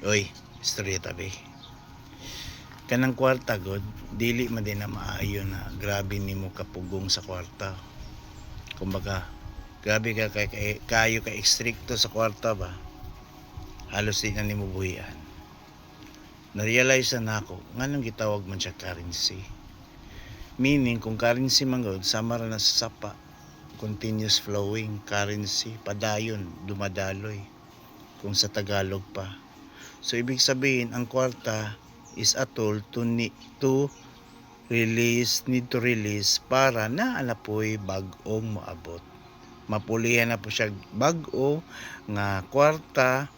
Oy, istorya tabi. Kanang kwarta god, dili man din na maayo na grabe nimo kapugong sa kwarta. Kumbaga, grabe ka kayo ka ekstrikto sa kwarta ba? Halos di na nimo buhian. Na-realize na ako, nganong gitawag man siya currency. Meaning, kung currency man god, sama ra na sa sapa, continuous flowing currency, padayon, dumadaloy. Kung sa Tagalog pa. So, ibig sabihin, ang kwarta is a tool need to release para naanapoy bag-ong moabot. Mapulihan na po siya bag-o nga kwarta,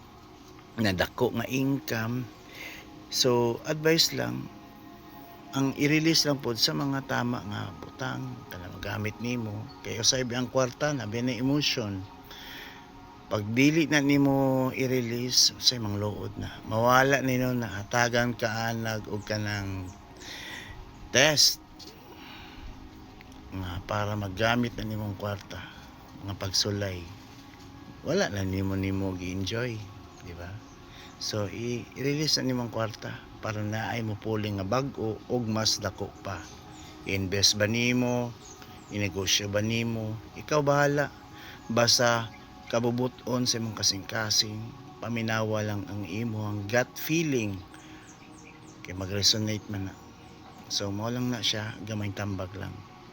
na dako nga income. So, advice lang, ang i-release lang po sa mga tama nga butang, kana magamit nimo. Kaya usay ang kwarta na na emotion. Pag dili na nimo i-release say mangluod na mawala nino na hatagan ka anag og kanang test nga para magamit na nimong kwarta nga pagsulay, wala na nimo gi-enjoy, di ba? So i-release na nimong kwarta para naay mo puling nga bag-o og mas dako pa. Invest ba nimo, inegosyo ba nimo, ikaw bahala. Basta kabubuton sa imong kasing-kasing, paminawa lang ang imo ang gut feeling kay mag-resonate man na. So mao lang na siya, gamay tambag lang.